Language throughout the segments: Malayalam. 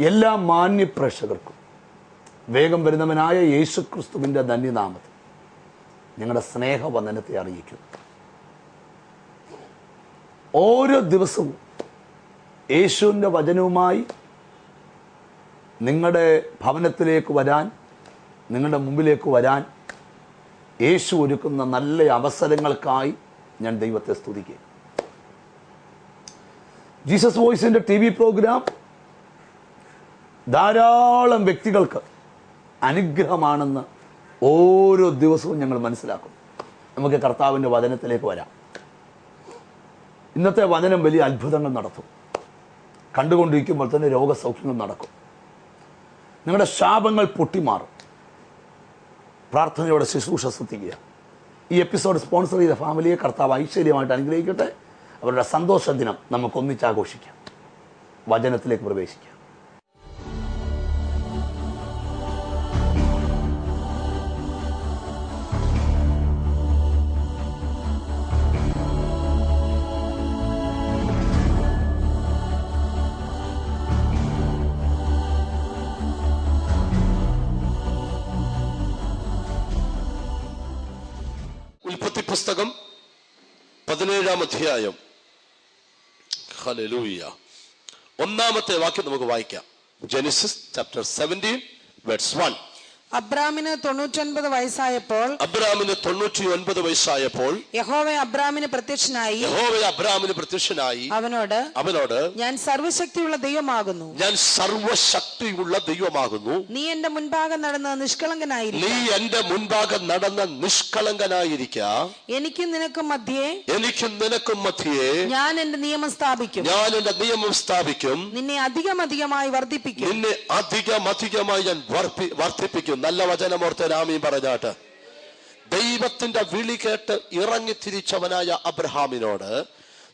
എല്ലാ മാന്യ പ്രേക്ഷകർക്കും വേഗം വരുന്നവനായ യേശു ക്രിസ്തുവിൻ്റെ ധന്യനാമത്തിൽ ഞങ്ങളുടെ സ്നേഹവന്ദനത്തെ അറിയിക്കുന്നു. ഓരോ ദിവസവും യേശുവിൻ്റെ വചനവുമായി നിങ്ങളുടെ ഭവനത്തിലേക്ക് വരാൻ, നിങ്ങളുടെ മുമ്പിലേക്ക് വരാൻ യേശു ഒരുക്കുന്ന നല്ല അവസരങ്ങൾക്കായി ഞാൻ ദൈവത്തെ സ്തുതിക്കുക. ജീസസ് വോയിസിൻ്റെ TV പ്രോഗ്രാം ധാരാളം വ്യക്തികൾക്ക് അനുഗ്രഹമാണെന്ന് ഓരോ ദിവസവും ഞങ്ങൾ മനസ്സിലാക്കും. നമുക്ക് കർത്താവിൻ്റെ വചനത്തിലേക്ക് വരാം. ഇന്നത്തെ വചനം വലിയ അത്ഭുതങ്ങൾ നടത്തും. കണ്ടുകൊണ്ടിരിക്കുമ്പോൾ തന്നെ രോഗസൗഖ്യങ്ങൾ നടക്കും. നിങ്ങളുടെ ശാപങ്ങൾ പൊട്ടിമാറും. പ്രാർത്ഥനയോടെ ശുശ്രൂഷ ശ്രദ്ധിക്കുക. ഈ എപ്പിസോഡ് സ്പോൺസർ ചെയ്ത ഫാമിലിയെ കർത്താവ് ഐശ്വര്യമായിട്ട് അനുഗ്രഹിക്കട്ടെ. അവരുടെ സന്തോഷ ദിനം നമുക്ക് ഒന്നിച്ചാഘോഷിക്കാം. വചനത്തിലേക്ക് പ്രവേശിക്കാം. ഉൽപ്പത്തി പുസ്തകം 17-ാം അധ്യായം. ഹല്ലേലൂയ. 1-ാമത്തെ വാക്യം നമുക്ക് വായിക്കാം. Genesis chapter 17 verse 1. അബ്രാമിന് 99 വയസ്സായപ്പോൾ യഹോവ അബ്രാമിന് പ്രത്യക്ഷനായി അവനോട് ഞാൻ സർവശക്തിയുള്ള ദൈവമാകുന്നു, നീ എന്റെ മുൻപാകെ നടന്ന് നിഷ്കളങ്കനായിരിക്ക, എനിക്കും നിനക്കും മധ്യേ ഞാൻ എന്റെ നിയമം സ്ഥാപിക്കും, നിന്നെ അധികമായി ഞാൻ വർദ്ധിപ്പിക്കും. നല്ല വചനമോർത്ത് ആമീൻ പറഞ്ഞാട്ട്. ദൈവത്തിന്റെ വിളി കേട്ട് ഇറങ്ങി തിരിച്ചവനായ അബ്രഹാമിനോട്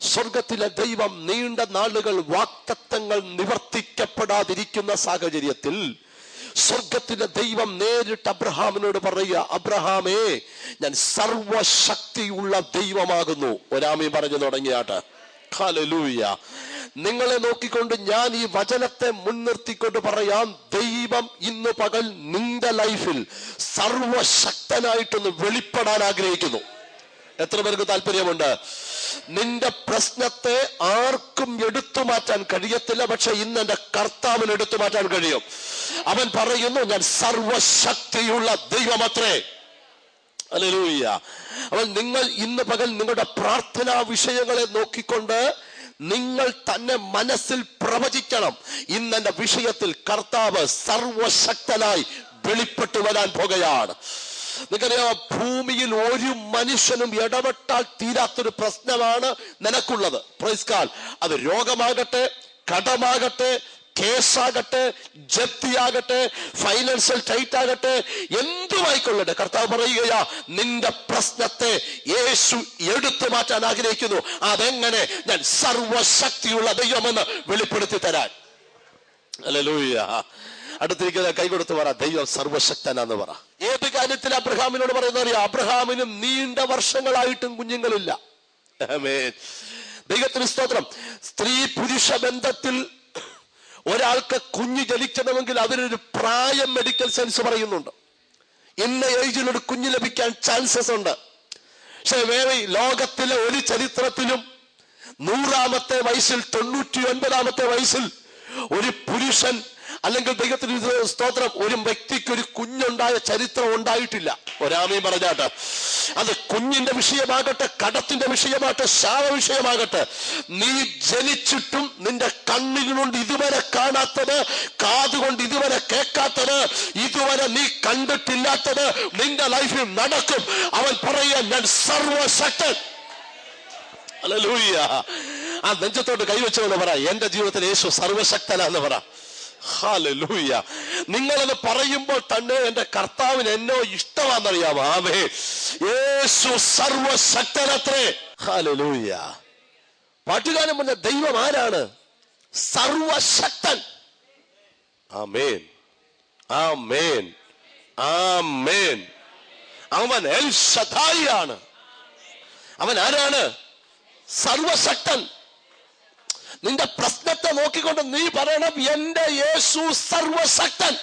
സ്വർഗത്തിലെ ദൈവം നീണ്ട നാളുകൾ വാഗ്ദത്തങ്ങൾ നിവർത്തിക്കപ്പെടാതിരിക്കുന്ന സാഹചര്യത്തിൽ സ്വർഗത്തിലെ ദൈവം നേരിട്ട് അബ്രഹാമിനോട് പറയുക, അബ്രഹാമേ, ഞാൻ സർവശക്തിയുള്ള ദൈവമാകുന്നു. ഒരാമീൻ പറഞ്ഞു തുടങ്ങിയാട്ട്. ഹല്ലേലൂയ. നിങ്ങളെ നോക്കിക്കൊണ്ട് ഞാൻ ഈ വചനത്തെ മുൻനിർത്തിക്കൊണ്ട് പറയാം, ദൈവം ഇന്ന് പകൽ നിന്റെ ലൈഫിൽ സർവശക്തനായിട്ടൊന്ന് വെളിപ്പെടാൻ ആഗ്രഹിക്കുന്നു. എത്ര പേർക്ക് താല്പര്യമുണ്ട്? നിന്റെ പ്രശ്നത്തെ ആർക്കും എടുത്തു മാറ്റാൻ കഴിയത്തില്ല, പക്ഷെ ഇന്ന് എന്റെ കർത്താവിന് എടുത്തു മാറ്റാൻ കഴിയും. അവൻ പറയുന്നു, ഞാൻ സർവശക്തിയുള്ള ദൈവമത്രേ. ഹല്ലേലൂയ. അവൻ നിങ്ങൾ ഇന്ന് പകൽ നിങ്ങളുടെ പ്രാർത്ഥനാ വിഷയങ്ങളെ നോക്കിക്കൊണ്ട് നിങ്ങൾ തന്നെ മനസ്സിൽ പ്രവചിക്കണം. ഇന്ന് എന്റെ വിഷയത്തിൽ കർത്താവ് സർവശക്തനായി വെളിപ്പെട്ടു വരാൻ പോകുകയാണ്. നിങ്ങൾക്കറിയാം, ഭൂമിയിൽ ഒരു മനുഷ്യനും ഇടപെട്ടാൽ തീരാത്തൊരു പ്രശ്നമാണ് നിനക്കുള്ളത്. Praise God. അത് രോഗമാകട്ടെ, കടമാകട്ടെ, കേസാകട്ടെ, ജപ്തിയാകട്ടെ, ഫൈനാൻഷ്യൽ ടൈറ്റ് ആകട്ടെ, എന്തുമായിക്കൊള്ളട്ടെ, കർത്താവ് പറയുകയാ, നിന്റെ പ്രശ്നത്തെ യേശു എടുത്തു മാറ്റാൻ ആഗ്രഹിക്കുന്നു. അതെങ്ങനെ? ഞാൻ സർവശക്തിയുള്ള ദൈവമെന്ന് വെളിപ്പെടുത്തി തരാൻ. ഹല്ലേലൂയ. അടുത്തിരിക്കുന്ന കൈ കൊടുത്ത് പറ, ദൈവം സർവശക്തനാന്ന് പറ. ഏത് കാര്യത്തിൽ അബ്രഹാമിനോട് പറയുന്ന അറിയാം? അബ്രഹാമിനും നീണ്ട വർഷങ്ങളായിട്ടും കുഞ്ഞുങ്ങളില്ല. ആമേൻ. ദൈവത്തിന് സ്തോത്രം. സ്ത്രീ പുരുഷ ബന്ധത്തിൽ ഒരാൾക്ക് കുഞ്ഞ് ജനിക്കണമെങ്കിൽ അതിനൊരു പ്രായം മെഡിക്കൽ സയൻസ് പറയുന്നുണ്ട്. ഇന്ന ഏജിൽ ഒരു കുഞ്ഞ് ലഭിക്കാൻ ചാൻസസ് ഉണ്ട്. പക്ഷെ വേറെ ലോകത്തിലെ ഒരു ചരിത്രത്തിലും 100-ാമത്തെ വയസ്സിൽ 99-ാമത്തെ വയസ്സിൽ ഒരു പുരുഷൻ അല്ലെങ്കിൽ ദൈവത്തിന് സ്തോത്രം ഒരു വ്യക്തിക്ക് ഒരു കുഞ്ഞുണ്ടായ ചരിത്രം ഉണ്ടായിട്ടില്ല. ഒരാമയും പറഞ്ഞാട്ട്. അത് കുഞ്ഞിന്റെ വിഷയമാകട്ടെ, കടത്തിന്റെ വിഷയമാകട്ടെ, ശാപ വിഷയമാകട്ടെ, നീ ജനിച്ചിട്ടും നിന്റെ കണ്ണുകൊണ്ട് ഇതുവരെ കാണാത്തത്, കാതുകൊണ്ട് ഇതുവരെ കേൾക്കാത്തത്, ഇതുവരെ നീ കണ്ടിട്ടില്ലാത്തത് നിന്റെ ലൈഫിൽ നടക്കും. അവൻ പറയുക, ഞാൻ സർവശക്തൻ. ഹല്ലേലൂയ. ആ നെഞ്ചത്തോട്ട് കൈവച്ചോന്ന് പറ, എന്റെ ജീവിതത്തിൽ യേശു സർവശക്തനാന്ന് പറ. ഹല്ലേലൂയ. നിങ്ങളത് പറയുമ്പോൾ തന്നെ എന്റെ കർത്താവിന് എന്നോ ഇഷ്ടമാണെന്നറിയാമോ? ആമേൻ. യേശു സർവശക്തനത്രേ. ഹല്ലേലൂയ. പാട്ടുകാരൻ പറഞ്ഞ ദൈവം ആരാണ്? സർവശക്തൻ. ആമേൻ, ആമേൻ, ആമേൻ. അവൻ എൽ ശദ്ദായി ആണ്. അവൻ ആരാണ്? സർവശക്തൻ. നിന്റെ പ്രശ്നത്തെ നോക്കിക്കൊണ്ട് നീ പറയണം, എന്റെ യേശു സർവശക്തൻ.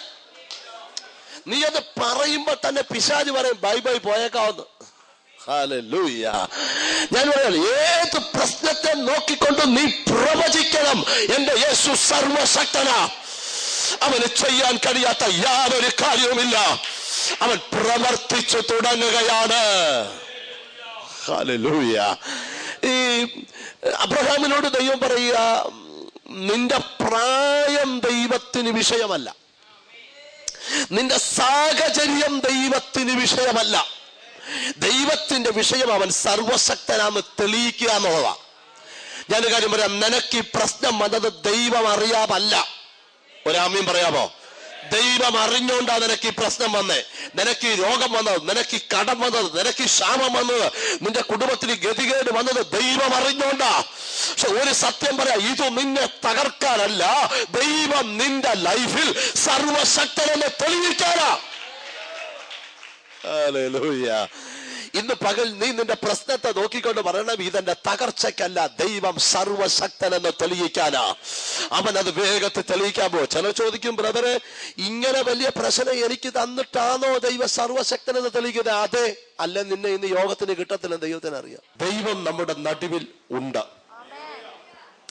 നീ അത് പറയുമ്പോ തന്നെ പിശാച് പറയും, ബൈ ബൈ പോയേക്കാവുന്നു. ഹല്ലേലൂയ. ഞാൻ പറയാം, ഏത് പ്രശ്നത്തെ നോക്കിക്കൊണ്ട് നീ പ്രവചിക്കണം, എന്റെ യേശു സർവശക്തനാ, അവന് ചെയ്യാൻ കഴിയാത്ത യാതൊരു കാര്യവുമില്ല, അവൻ പ്രവർത്തിച്ചു തുടങ്ങുകയാണ്. ഹല്ലേലൂയ. ഈ അബ്രഹാമിനോട് ദൈവം പറയുക, നിന്റെ പ്രായം ദൈവത്തിന് വിഷയമല്ല, നിന്റെ സാഹചര്യം ദൈവത്തിന് വിഷയമല്ല, ദൈവത്തിന്റെ വിഷയം അവൻ സർവശക്തനാന്ന് തെളിയിക്കുക എന്നുള്ളതാ. ഞാനൊരു കാര്യം പറയാം, നിനക്ക് ഈ പ്രശ്നം വന്നത് ദൈവം അറിയാമല്ല. ഒരാമയും പറയാമോ? ദൈവം അറിഞ്ഞോണ്ടാ നിനക്ക് ഈ പ്രശ്നം വന്നേ, നിനക്ക് ഈ രോഗം വന്നത്, നിനക്ക് ഈ കടം വന്നത്, നിനക്ക് ഈ ക്ഷാമം വന്നത്, നിന്റെ കുടുംബത്തിന് ഗതികേട് വന്നത് ദൈവം അറിഞ്ഞോണ്ടാ. പക്ഷെ ഒരു സത്യം പറയാം, ഇത് നിന്നെ തകർക്കാനല്ല, ദൈവം നിന്റെ ലൈഫിൽ സർവശക്തനെന്ന് തെളിയിക്കാനാ. ഹല്ലേലൂയ. ഇന്ന് പകൽ നീ നിന്റെ പ്രശ്നത്തെ നോക്കിക്കൊണ്ട് പറയണം, ഇതെന്റെ തകർച്ചയ്ക്കല്ല, ദൈവം സർവശക്തനെന്ന് തെളിയിക്കാനാ. അവൻ അത് വേഗത്തിൽ തെളിയിക്കാൻ പോകും. ചിലർ ചോദിക്കും, ബ്രദറെ, ഇങ്ങനെ വലിയ പ്രശ്നം എനിക്ക് തന്നിട്ടാണോ ദൈവം സർവശക്തനെന്ന് തെളിയിക്കുന്നത്? അതെ. അല്ല, നിന്നെ ഇന്ന് യോഗത്തിന് കിട്ടത്തില്ല, ദൈവത്തിന് അറിയാം. ദൈവം നമ്മുടെ നടുവിൽ ഉണ്ട്.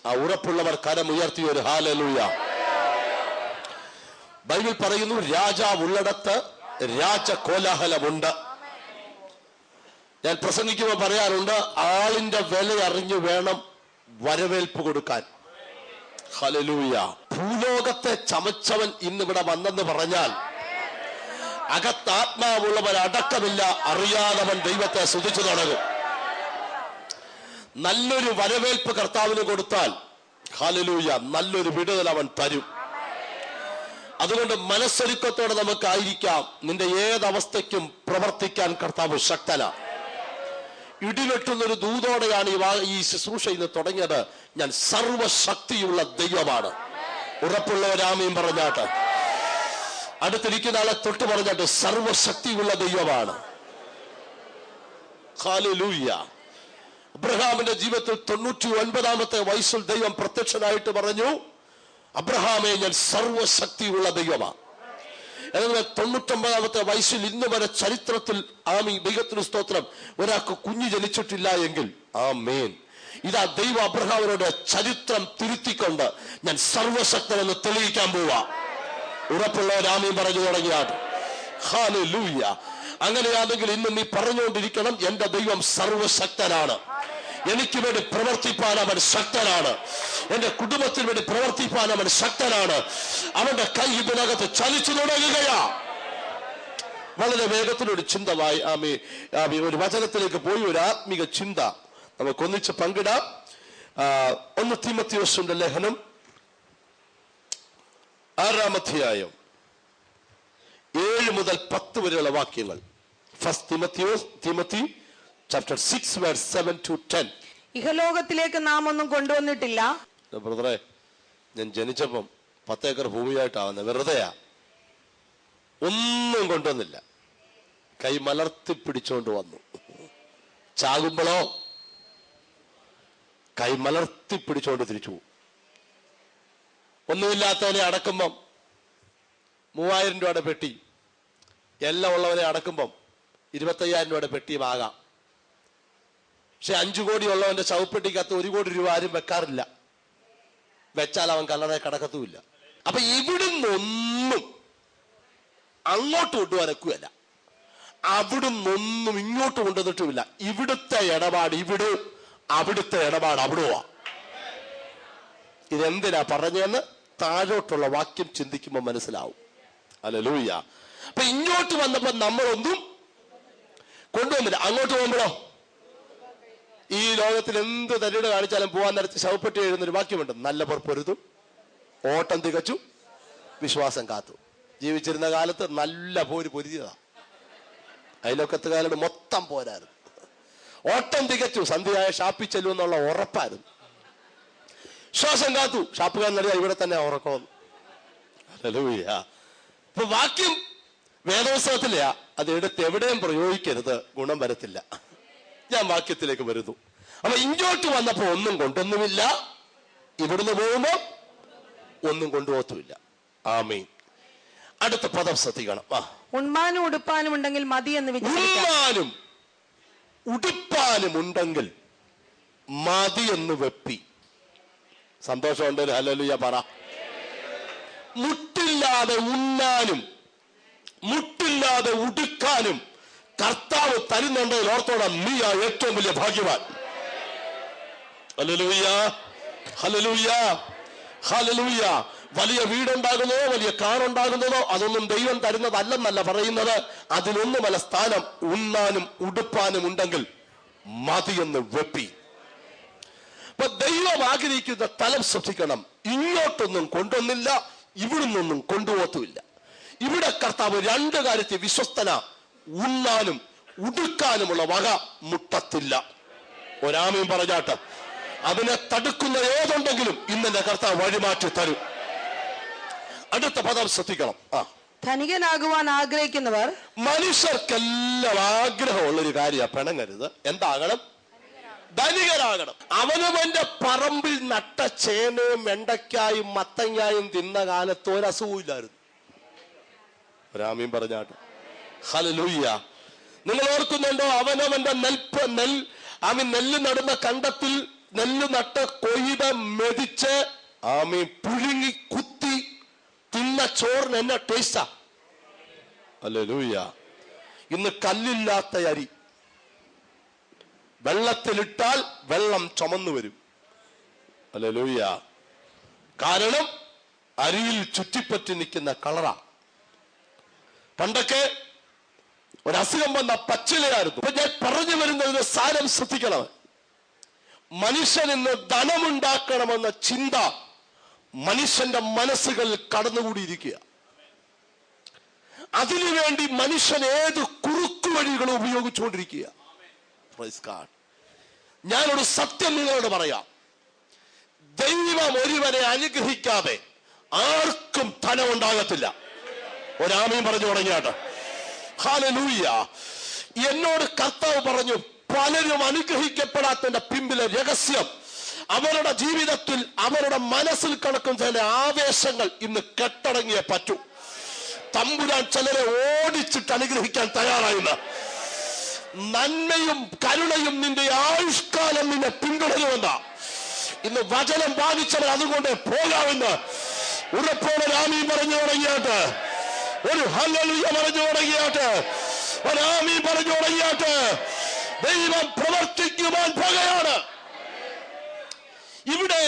ആ ഉറപ്പുള്ളവർ കരമുയർത്തിയ ഒരു ഹല്ലേലൂയ. ബൈബിൾ പറയുന്നു, രാജാവുള്ളിടത്ത് രാജകോലാഹലമുണ്ട്. ഞാൻ പ്രസംഗിക്കുമ്പോൾ പറയാറുണ്ട്, ആളിന്റെ വില അറിഞ്ഞു വേണം വരവേൽപ്പ് കൊടുക്കാൻ. ഹല്ലേലൂയ. ഭൂലോകത്തെ ചമച്ചവൻ ഇന്നിവിടെ വന്നെന്ന് പറഞ്ഞാൽ അകത്താത്മാവുള്ളവൻ അടക്കമില്ല, അറിയാതവൻ ദൈവത്തെ സ്തുതിച്ചു തുടങ്ങും. നല്ലൊരു വരവേൽപ്പ് കർത്താവിന് കൊടുത്താൽ, ഹല്ലേലൂയ, നല്ലൊരു വിടുതൽ അവൻ തരും. അതുകൊണ്ട് മനസ്സൊരുക്കത്തോടെ നമുക്കായിരിക്കാം. നിന്റെ ഏതവസ്ഥയ്ക്കും പ്രവർത്തിക്കാൻ കർത്താവ് ശക്തനാ. ഇടിവെട്ടുന്നൊരു ദൂതോടെയാണ് ഈ ശുശ്രൂഷ ഇന്ന് തുടങ്ങിയത്. ഞാൻ സർവശക്തിയുള്ള ദൈവമാണ്. ഉറപ്പുള്ളവരാമയും പറഞ്ഞാട്ട്, അടുത്തിരിക്കുന്ന ആളെ തൊട്ട് പറഞ്ഞാട്ട്, സർവശക്തിയുള്ള ദൈവമാണ്. ഹല്ലേലൂയ. അബ്രഹാമിന്റെ ജീവിതത്തിൽ 99-ാമത്തെ വയസ്സിൽ ദൈവം പ്രത്യക്ഷനായിട്ട് പറഞ്ഞു, അബ്രഹാമേ, ഞാൻ സർവശക്തിയുള്ള ദൈവമാണ്. എന്നാൽ 99-ാമത്തെ വയസ്സിൽ ഇന്ന് വരെ ചരിത്രത്തിൽ ദൈവത്തിന് സ്തോത്രം, ഒരാൾക്ക് കുഞ്ഞ് ജനിച്ചിട്ടില്ല എങ്കിൽ ആമേൻ, ഇതാ ദൈവം അബ്രഹാമിനോട് ചരിത്രം തിരുത്തിക്കൊണ്ട് ഞാൻ സർവശക്തനെന്ന് തെളിയിക്കാൻ പോവാ. ഉറപ്പുള്ളവരാമീൻ പറഞ്ഞു തുടങ്ങിയാണ്. ഹല്ലേലൂയ. അങ്ങനെയാണെങ്കിൽ ഇന്ന് നീ പറഞ്ഞുകൊണ്ടിരിക്കണം, എന്റെ ദൈവം സർവശക്തനാണ്, എനിക്ക് വേണ്ടി പ്രവർത്തിപ്പാൻ അവൻ ശക്തനാണ്, എന്റെ കുടുംബത്തിന് വേണ്ടി പ്രവർത്തിപ്പാൻ അവൻ ശക്തനാണ്, അവന്റെ കൈ ഇതിനകത്ത് ചലിച്ചു തുടങ്ങുകയാ. വളരെ വേഗത്തിലൊരു ചിന്തമായി ഒരു വചനത്തിലേക്ക് പോയി ഒരു ആത്മീക ചിന്ത നമുക്കൊന്നിച്ച് പങ്കിടാം. 1 തീമോഥെയോസിന്റെ ലേഖനം 6-ാം അധ്യായം 7 മുതൽ 10 വരെയുള്ള വാക്യങ്ങൾ. 1 Timothy chapter 6 verse 7 to 10. ഇഹലോകത്തിലേക്ക് നാം ഒന്നും കൊണ്ടുവന്നിട്ടില്ല. ബ്രദറെ, ഞാൻ ജനിച്ചപ്പം 10 ഏക്കർ ഭൂമിയായിട്ടാവുന്നത് വെറുതെയാ, ഒന്നും കൊണ്ടുവന്നില്ല. കൈ മലർത്തി പിടിച്ചോണ്ട് വന്നു. ചാകുമ്പോഴോ കൈ മലർത്തി പിടിച്ചോണ്ട് തിരിച്ചു പോകും. ഒന്നുമില്ലാത്തവനെ അടക്കുമ്പം 3000 രൂപയുടെ പെട്ടി, എല്ലാം ഉള്ളവനെ അടക്കുമ്പം 25,000 രൂപയുടെ പെട്ടിയും ആകാം. പക്ഷെ 5 കോടി ഉള്ളവന്റെ ശവപ്പെട്ടിക്കകത്ത് 1 കോടി രൂപ ആരും വെക്കാറില്ല. വെച്ചാൽ അവൻ കല്ലറ കടക്കത്തുമില്ല. അപ്പൊ ഇവിടുന്നൊന്നും അങ്ങോട്ട് കൊണ്ടുവരക്കുകയല്ല, അവിടുന്നൊന്നും ഇങ്ങോട്ട് കൊണ്ടുവന്നിട്ടുമില്ല. ഇവിടുത്തെ ഇടപാട് ഇവിടെ, അവിടുത്തെ ഇടപാട് അവിടുവാ. ഇതെന്തിനാ പറഞ്ഞെന്ന് താഴോട്ടുള്ള വാക്യം ചിന്തിക്കുമ്പോൾ മനസ്സിലാവും. ഹല്ലേലൂയ. അപ്പൊ ഇങ്ങോട്ട് വന്നപ്പോ നമ്മളൊന്നും കൊണ്ടുവന്നില്ല. അങ്ങോട്ട് പോകുമ്പോഴോ ഈ ലോകത്തിൽ എന്ത് തരീട് കാണിച്ചാലും പോകാൻ നേരത്ത് ശവപ്പെട്ടി എഴുതുന്നൊരു വാക്യമുണ്ട്, നല്ല പൊറുപ്പൊരുതും, ഓട്ടം തികച്ചു, വിശ്വാസം കാത്തു. ജീവിച്ചിരുന്ന കാലത്ത് നല്ല പോര് പൊരുതിയതാ. അയലോക്കത്തുകാരുടെ മൊത്തം പോരായിരുന്നു. ഓട്ടം തികച്ചു, സന്ധ്യയായ ഷാപ്പിൽ ചെല്ലും എന്നുള്ള ഉറപ്പായിരുന്നു. വിശ്വാസം കാത്തു, ഷാപ്പുകാരൻ അറിയാം ഇവിടെ തന്നെ ഉറക്കമെന്ന്. ഹല്ലേലൂയ. ഇപ്പൊ വാക്യം വേദോത്സവത്തിലെയാ, അത് എടുത്ത് എവിടെയും പ്രയോഗിക്കരുത്, ഗുണം വരത്തില്ല. ഞാൻ വാക്യത്തിലേക്ക് വരുന്നു. അപ്പൊ ഇങ്ങോട്ട് വന്നപ്പോ ഒന്നും കൊണ്ടൊന്നുമില്ല, ഇവിടുന്ന് പോകുമ്പോ ഒന്നും കൊണ്ടുപോകത്തുമില്ല. ആമേൻ. അടുത്ത പദം ശ്രദ്ധിക്കണം. ഉണ്മാനും ഉടുപ്പാനും ഉണ്ടെങ്കിൽ മതി എന്ന് വിചാരിക്കാം. ഉണ്മാനും ഉടുപ്പാനും ഉണ്ടെങ്കിൽ മതി എന്ന് വെപ്പി. സന്തോഷമുണ്ട്? ഹല്ലേലൂയ പറ. മുട്ടില്ലാതെ ഉണ്ണാനും മുട്ടില്ലാതെ ഉടുക്കാനും കർത്താവ് തരുന്നുണ്ടെങ്കിൽ ഓർത്തോണം, നീയാ ഏറ്റവും വലിയ ഭാഗ്യവാൻ. Hallelujah, hallelujah, hallelujah. വലിയ വീടുണ്ടാകുന്നതോ വലിയ കാറുണ്ടാകുന്നതോ അതൊന്നും ദൈവം തരുന്നതല്ലെന്നല്ല പറയുന്നത്. അതിനൊന്നുമല്ല സ്ഥാനം. ഉണ്ണാനും ഉടുപ്പാനും ഉണ്ടെങ്കിൽ മതിയെന്ന് വെപ്പി. അപ്പൊ ദൈവം ആഗ്രഹിക്കുന്ന തലം ശ്രദ്ധിക്കണം. ഇങ്ങോട്ടൊന്നും കൊണ്ടുവന്നില്ല, ഇവിടുന്നൊന്നും കൊണ്ടുപോകത്തുമില്ല. ഇവിടെ കർത്താവ് രണ്ട് കാര്യത്തിൽ വിശ്വസ്തന. ഉണ്ണാനും ഉടുക്കാനുമുള്ള വക മുട്ടത്തില്ല. ഒരാമയും പറഞ്ഞാട്ട് അതിനെ തടുക്കുന്ന ഏതുണ്ടെങ്കിലും ഇന്നെന്റെ കർത്താവ് വഴിമാറ്റി തരും. അടുത്ത പദം ശ്രദ്ധിക്കണം. ധനികനാകുവാൻ ആഗ്രഹിക്കുന്നവർ. മനുഷ്യർക്കെല്ലാം ആഗ്രഹമുള്ളൊരു കാര്യമാണ്. പിണങ്ങരുത്. എന്താകണം? ധനികനാകണം. അവനവന്റെ പറമ്പിൽ നട്ട ചേനയും വെണ്ടയ്ക്കായും മത്തങ്ങായും തിന്ന കാലത്ത് ഒരസുഖമില്ലായിരുന്നു. ഒരാമീൻ പറഞ്ഞാട്ട്. ഹല്ലേലൂയ. നിങ്ങൾ ഓർക്കുന്നുണ്ടോ? അവനവന്റെ നെല്ല് നടുന്ന കണ്ടത്തിൽ നെല്ല് നട്ട് കൊയ്ത് മെതിച്ച് പുഴുങ്ങി കുത്തി തിന്ന ചോറിന് എന്നാ ടേസ്റ്റാ. ഹല്ലേലൂയ. ഇന്ന് കല്ലില്ലാത്ത അരി വെള്ളത്തിലിട്ടാൽ വെള്ളം ചുമന്നു വരും. ഹല്ലേലൂയ. കാരണം അരിയിൽ ചുറ്റിപ്പറ്റി നിൽക്കുന്ന കളറാ. പണ്ടൊക്കെ ഒരസുഖം വന്ന പച്ചിലയായിരുന്നു. അപ്പൊ ഞാൻ പറഞ്ഞു വരുന്നതിന് സാരം ശ്രദ്ധിക്കണം. മനുഷ്യൻ ഇന്ന് ധനമുണ്ടാക്കണമെന്ന ചിന്ത മനുഷ്യന്റെ മനസ്സുകളിൽ കടന്നുകൂടിയിരിക്കുക. അതിനുവേണ്ടി മനുഷ്യൻ ഏത് കുറുക്കു വഴികളും ഉപയോഗിച്ചുകൊണ്ടിരിക്കുക. ഞാനൊരു സത്യം നിങ്ങളോട് പറയാം. ദൈവം ഒരുവനെ അനുഗ്രഹിക്കാതെ ആർക്കും ധനം ഉണ്ടാകത്തില്ല. ഒരാമയും പറഞ്ഞു തുടങ്ങിയാട്ട്. ഹല്ലേലൂയ. എന്നോട് കർത്താവ് പറഞ്ഞു, പലരും അനുഗ്രഹിക്കപ്പെടാത്തതിന്റെ പിമ്പിലെ രഹസ്യം അവരുടെ ജീവിതത്തിൽ അവരുടെ മനസ്സിൽ കിടക്കുന്ന ചില ആവേശങ്ങൾ ഇന്ന് കെട്ടടങ്ങിയേ പറ്റൂ. തമ്പുരാൻ ചിലരെ ഓടിച്ചിട്ട് അനുഗ്രഹിക്കാൻ തയ്യാറായില്ല. നന്മയും കരുണയും നിന്റെ ആയുഷ്കാലം നിന്നെ പിന്തുടരുമെന്ന ഇന്ന് വചനം ബാധിച്ചവർ അതുകൊണ്ട് പോകാമെന്ന് ഉറപ്പോടെ ആമീൻ പറഞ്ഞു തുടങ്ങിയാട്ട്. ഒരു ഹല്ലേലൂയ പറഞ്ഞു തുടങ്ങിയാട്ട്. ഒരു ആമീൻ പറഞ്ഞു തുടങ്ങിയാട്ട്. ദൈവം പ്രവർത്തിക്കുവാൻ പോകുകയാണ്. ഇവിടെ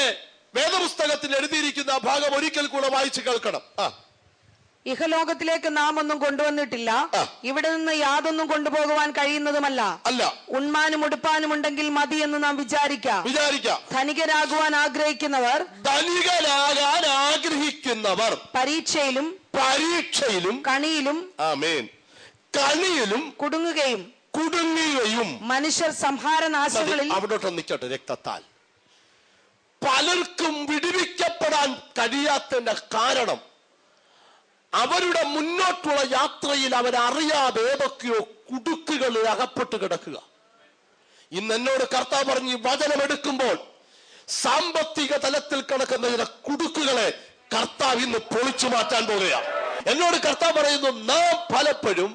വേദപുസ്തകത്തിൽ എഴുതിയിരിക്കുന്ന ഭാഗം ഒരിക്കൽ കൂടെ വായിച്ചു കേൾക്കണം. ഇഹലോകത്തിലേക്ക് നാം ഒന്നും കൊണ്ടുവന്നിട്ടില്ല, ഇവിടെ നിന്ന് യാതൊന്നും കൊണ്ടുപോകുവാൻ കഴിയുന്നതുമല്ല. അല്ല. ഉണ്മാനും ഉടുപ്പാനും ഉണ്ടെങ്കിൽ മതി എന്ന് നാം വിചാരിക്കാം. ധനികരാകുവാൻ ആഗ്രഹിക്കുന്നവർ പരീക്ഷയിലും കണിയിലും കുടുങ്ങുകയും മനുഷ്യർ സംഹാരനാശങ്ങളിൽ. അവിടോട്ട് നിൽക്കട്ടെ. രക്തത്താൽ പലർക്കും വിടുവിക്കപ്പെടാൻ കഴിയാത്തതിന്റെ കാരണം അവരുടെ മുന്നോട്ടുള്ള യാത്രയിൽ അവരറിയാതെ ഏതൊക്കെയോ കുടുക്കുകളിൽ അകപ്പെട്ട് കിടക്കുക. ഇന്ന് എന്നോട് കർത്താവ് പറഞ്ഞ് വചനമെടുക്കുമ്പോൾ സാമ്പത്തിക തലത്തിൽ കിടക്കുന്ന ചില കുടുക്കുകളെ കർത്താവ് ഇന്ന് പൊളിച്ചു മാറ്റാൻ പോകുകയാണ്. എന്നോട് കർത്താവ് പറയുന്നു, നാം പലപ്പോഴും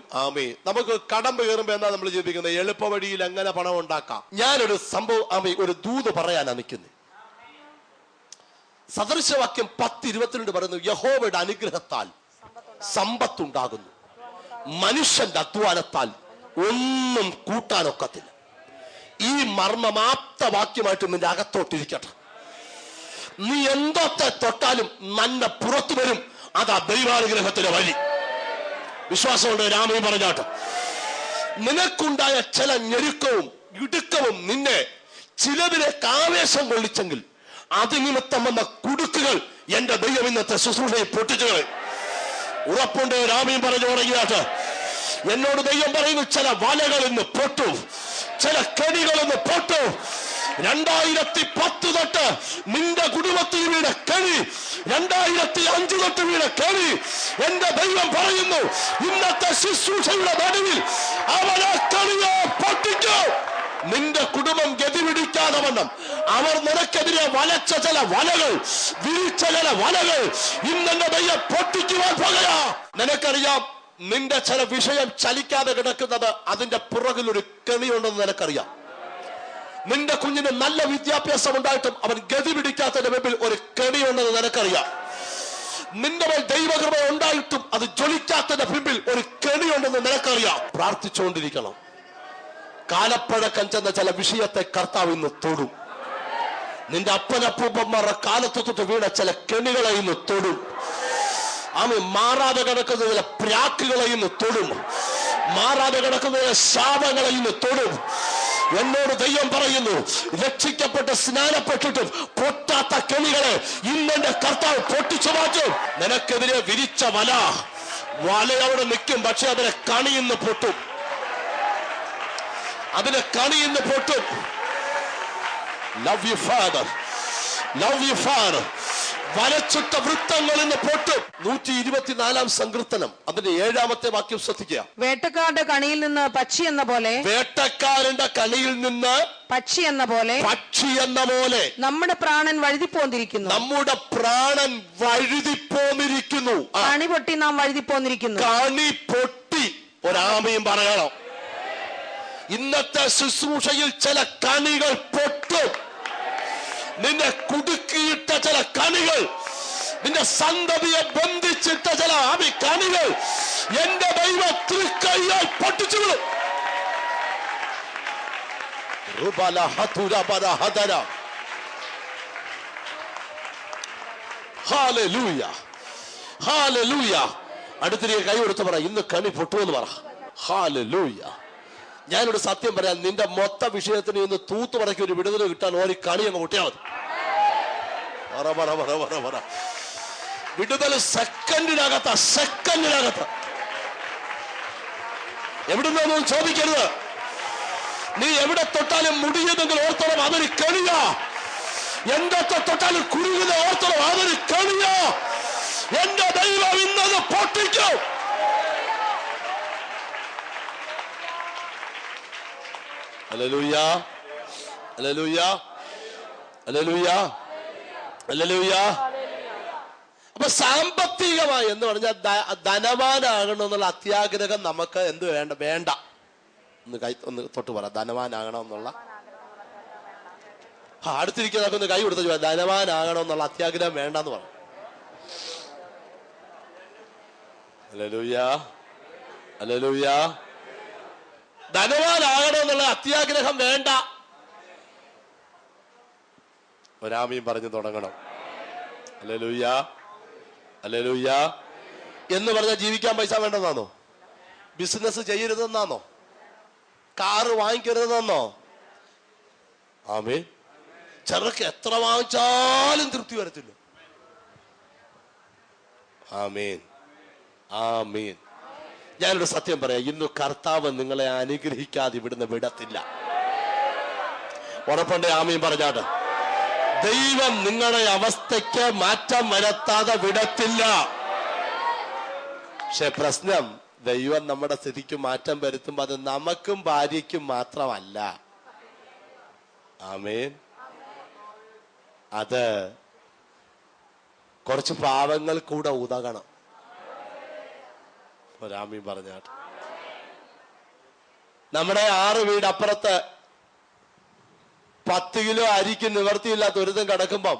നമുക്ക് കടമ്പ കയറുമ്പോ എന്താ നമ്മൾ ജീവിക്കുന്നത്? എളുപ്പ വഴിയിൽ എങ്ങനെ പണം ഉണ്ടാക്കാം. ഞാനൊരു സംഭവം ഒരു ദൂത് പറയാനാണ് നിൽക്കുന്നത്. സദൃശവാക്യം 10:22 പറയുന്നു, യഹോവയുടെ അനുഗ്രഹത്താൽ സമ്പത്തുണ്ടാകുന്നു, മനുഷ്യന്റെ അധ്വാനത്താൽ ഒന്നും കൂട്ടാനൊക്കത്തില്ല. ഈ മർമ്മമാപ്ത വാക്യമായിട്ട് നിന്റെ അകത്തോട്ടിരിക്കട്ടെ. നീ എന്തൊക്കെ തൊട്ടാലും നന്മ പുറത്തു വരും. അതാ ദൈവാനുഗ്രഹത്തിന്റെ വഴി. വിശ്വാസമുണ്ട്? രാമയും പറഞ്ഞാട്ട്. നിനക്കുണ്ടായ ചില ഞെരുക്കവും ഇടുക്കവും നിന്നെ ചിലതിലേക്ക് ആവേശം കൊള്ളിച്ചെങ്കിൽ അത് നിമിത്തം വന്ന കുടുക്കുകൾ എന്റെ ദൈവം ഇന്നത്തെ ശുശ്രൂഷയെ പൊട്ടിച്ചുകളെ. ഉറപ്പുണ്ട്? രാമയും പറഞ്ഞു തുടങ്ങിയാട്ട്. എന്നോട് ദൈവം പറയുന്നു, ചില വലകൾ ഇന്ന് പൊട്ടു, ചില കെണികൾ ഇന്ന് പൊട്ടു. 2010 തൊട്ട് നിന്റെ കുടുംബത്തിൽ വീണ കെണി, 2005 തൊട്ട് വീണ കെണി എന്റെ ദൈവം പറയുന്നു, ഇന്നത്തെ ശുശ്രൂഷയുടെ നടുവിൽ അവനെ കെണിയെ പൊട്ടിക്കും. നിന്റെ കുടുംബം ഗതിപിടിക്കാതെ വണ്ണം അവർ നിനക്കെതിരെ വലച്ച ചില വലകൾ, വിരിച്ച ചില വലകൾ ഇന്നെന്റെ ദൈവം പൊട്ടിക്കുവാൻ പോകുകയാ. നിനക്കറിയാം, നിന്റെ ചില വിഷയം ചലിക്കാതെ കിടക്കുന്നത് അതിന്റെ പുറകിൽ ഒരു കെണിയുണ്ടെന്ന് നിനക്കറിയാം. നിന്റെ കുഞ്ഞിന് നല്ല വിദ്യാഭ്യാസം ഉണ്ടായിട്ടും അവൻ ഗതി പിടിക്കാത്തതിന്റെ മുമ്പിൽ ഒരു കെണിയുണ്ടെന്ന് നിനക്കറിയാം. നിന്റെ മേൽ ദൈവകൃപ ഉണ്ടായിട്ടും അത് ജ്വലിക്കാത്തതിന്റെ പിമ്പിൽ ഒരു കെണിയുണ്ടെന്ന് നിനക്കറിയാം. പ്രാർത്ഥിച്ചുകൊണ്ടിരിക്കണം. കാലപ്പഴക്കം ചെന്ന ചില വിഷയത്തെ കർത്താവ് ഇന്ന് തൊടും. നിന്റെ അപ്പനപ്പൂപ്പന്മാരുടെ കാലത്ത് തൊട്ട് വീണ ചില കെണികളെ ഇന്ന് തൊടും. ആമേ. മാറാതെ കിടക്കുന്ന ചില പ്രാക്കുകളെ ഇന്ന് തൊടും. മാറാതെ കിടക്കുന്ന ചില ശാപങ്ങളെ ഇന്ന് തൊടും. എന്നോട് ദൈവം പറയുന്നു, രക്ഷിക്കപ്പെട്ട് സ്നാനപ്പെട്ടിട്ടും പൊട്ടാത്ത കെണികളെ ഇന്നെന്റെ കർത്താവ് പൊട്ടിച്ചു മാറ്റും. നിനക്കെതിരെ വിരിച്ച വല അവിടെ നിൽക്കും, പക്ഷെ അതിനെ കണിയിന്ന് പൊട്ടും. അതിനെ കണിയിന്ന് പൊട്ടും. Love you father, love you father. വലച്ചുട്ട വൃത്തങ്ങൾ ഇന്ന് പൊട്ടും. 124 സങ്കീർത്തനം അതിന്റെ 7-ാമത്തെ വാക്യം ശ്രദ്ധിക്കുക. വേട്ടക്കാരന്റെ കണിയിൽ നിന്ന് പക്ഷി എന്ന പോലെ, വേട്ടക്കാരന്റെ കണിയിൽ നിന്ന് പക്ഷി എന്ന പോലെ, പക്ഷി എന്ന പോലെ നമ്മുടെ പ്രാണൻ വഴുതിപ്പോന്നിരിക്കുന്നു. നമ്മുടെ പ്രാണൻ വഴുതിപ്പോന്നിരിക്കുന്നു. കണി പൊട്ടി നാം വഴുതിപ്പോന്നിരിക്കുന്നു. കണി പൊട്ടി. ഒരാമയും പറയണം. ഇന്നത്തെ ശുശ്രൂഷയിൽ ചില കണികൾ പൊട്ടും. നിന്നെ കുടുക്കിയിട്ട ചില കണികൾ, നിന്റെ സന്തതിയെ ബന്ധിച്ചിട്ട ചില കണികൾ എന്റെ ദൈവ തൃക്കൈയാൽ പൊട്ടിച്ചു വിടും. Hallelujah, hallelujah. അടുത്തിരിക്കെ കൈ കൊടുത്ത് പറ, ഇന്ന് കണി പൊട്ടുമെന്ന് പറ. ഹല്ലേലൂയ. ഞാനൊരു സത്യം പറയാം, നിന്റെ മൊത്ത വിഷയത്തിന് ഇന്ന് തൂത്ത് പറയ്ക്ക് ഒരു വിടുതൽ കിട്ടാൻ ഒരു കണി അങ്ങ് പൊട്ടിയാൽ മതി. വിടുതൽ സെക്കൻഡിനകത്ത, സെക്കൻഡിനകത്ത്. എവിടുന്നൊന്നും ചോദിക്കരുത്. നീ എവിടെ തൊട്ടാലും മുടിയതെങ്കിൽ ഓർത്തോളം അതൊരു കെണിയാ. എന്തൊക്കെ തൊട്ടാലും കുരുകുന്ന ഓർത്തോളം അതൊരു കെണിയാ. എന്റെ ദൈവം ഇന്നത് പൊട്ടിക്കും. Hallelujah, hallelujah, hallelujah, hallelujah. അപ്പൊ സാമ്പത്തികമായി എന്ന് പറഞ്ഞാൽ ധനവാനാകണമെന്നുള്ള അത്യാഗ്രഹം നമുക്ക് എന്ത് വേണ്ട വേണ്ട. ഒന്ന് തൊട്ട് പറ, ധനവാനാകണമെന്നുള്ള. അടുത്തിരിക്കുന്നതൊക്കെ കൈ കൊടുത്ത ധനവാനാകണമെന്നുള്ള അത്യാഗ്രഹം വേണ്ടെന്ന് പറഞ്ഞു. Hallelujah, hallelujah. ധനവാനാകണമെന്നുള്ള അത്യാഗ്രഹം വേണ്ട. ഒരാമയും പറഞ്ഞു തുടങ്ങണം. Hallelujah, hallelujah. എന്ന് പറഞ്ഞാൽ ജീവിക്കാൻ പൈസ വേണ്ടെന്നാണോ? ബിസിനസ് ചെയ്യരുതെന്നാണോ? കാറ് വാങ്ങിക്കരുതെന്നാണോ? ആമേൻ. ചിലർക്ക് എത്ര വാങ്ങിച്ചാലും തൃപ്തി വരത്തില്ല. ആമേൻ, ആമേൻ. ഞാനൊരു സത്യം പറയാം, ഇന്ന് കർത്താവ് നിങ്ങളെ അനുഗ്രഹിക്കാതെ ഇവിടുന്ന് വിടത്തില്ല. ഉറപ്പുണ്ട്? ആമീൻ പറഞ്ഞാട്ട്. ദൈവം നിങ്ങളുടെ അവസ്ഥയ്ക്ക് മാറ്റം വരുത്താതെ വിടത്തില്ല. പക്ഷെ പ്രശ്നം, ദൈവം നമ്മുടെ സ്ഥിതിക്ക് മാറ്റം വരുത്തുമ്പോ അത് നമുക്കും ഭാര്യയ്ക്കും മാത്രമല്ല. ആമേൻ. അത് കുറച്ച് പാവങ്ങൾ കൂടെ ഉതകണം. ഒരാമീൻ പറഞ്ഞാട്ട്. നമ്മുടെ 6 വീട് അപ്പുറത്ത് 10 കിലോ അരിക്ക് നിവർത്തിയില്ലാത്ത ഒരുത്തൻ കിടക്കുമ്പം,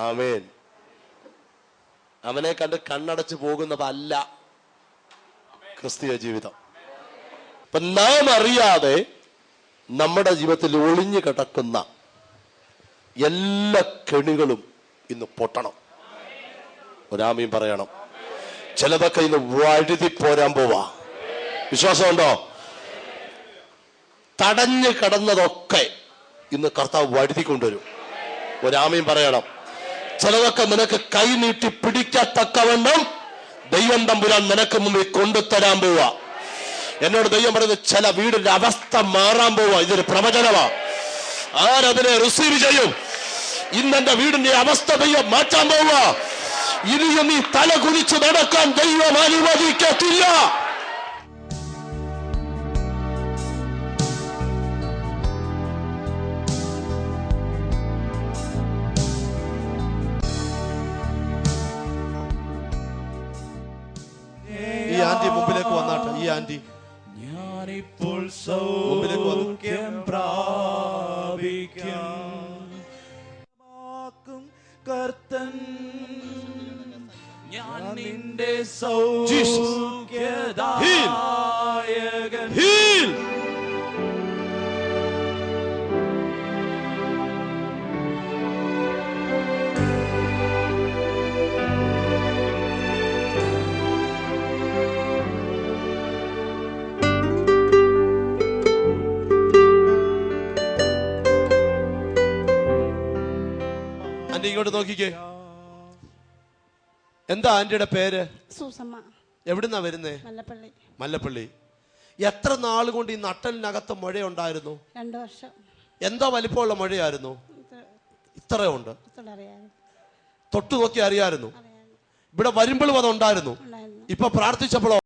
ആമേൻ, അവനെ കണ്ട് കണ്ണടച്ചു പോകുന്നതല്ല ക്രിസ്തീയ ജീവിതം. അപ്പൊ നാം അറിയാതെ നമ്മുടെ ജീവിതത്തിൽ ഒളിഞ്ഞു കിടക്കുന്ന എല്ലാ കെണികളും ഇന്ന് പൊട്ടണം. ഒരാമീൻ പറയണം. ചിലതൊക്കെ ഇന്ന് വഴുതി പോരാൻ പോവാ. വിശ്വാസമുണ്ടോ? തടഞ്ഞു കിടന്നതൊക്കെ ഇന്ന് കർത്താവ് വഴുതി കൊണ്ടുവരും. ഒരാമീൻ പറയണം. ചിലതൊക്കെ നിനക്ക് കൈ നീട്ടി പിടിക്കത്തക്കവണ്ണം ദൈവം തമ്പുരാൻ നിനക്ക് മുമ്പിൽ കൊണ്ടുതരാൻ പോവാ. എന്നോട് ദൈവം പറയുന്നത്, ചില വീടിന്റെ അവസ്ഥ മാറാൻ പോവാ. ഇതൊരു പ്രവചനമാ. ആരതിനെ റിസീവ് ചെയ്യും? ഇന്നെന്റെ വീടിന്റെ അവസ്ഥ ദൈവം മാറ്റാൻ പോവാ. ഇനിയും നീ തല കുനിച്ച് നടക്കാൻ ദൈവം അനുവദിക്കത്തില്ല. ആന്റി മുമ്പിലേക്ക് വന്നാട്ടെ. ഈ ആന്റി ഞാനിപ്പോൾ സൗഖ്യം പ്രാപിക്കും കർത്തൻ, ഞാൻ നിന്റെ സൗഖ്യദായകൻ. ആന്റി ഇങ്ങോട്ട് നോക്കിക്കേ. എന്താ ആന്റിയുടെ പേര്? സൂസമ്മ. എവിടുന്നാ വരുന്നേ? മല്ലപ്പള്ളി. മല്ലപ്പള്ളി. എത്ര നാൾ കൊണ്ട് ഈ നട്ടലിനകത്ത് മുഴയുണ്ടായിരുന്നു? 2 വർഷം. എന്താ വലിപ്പമുള്ള മുഴയായിരുന്നു? ഇത്രയുണ്ട്. തൊട്ടു നോക്കി അറിയായിരുന്നു. ഇവിടെ വരുമ്പോഴും അതുണ്ടായിരുന്നു. ഇപ്പൊ പ്രാർത്ഥിച്ചപ്പോഴോ?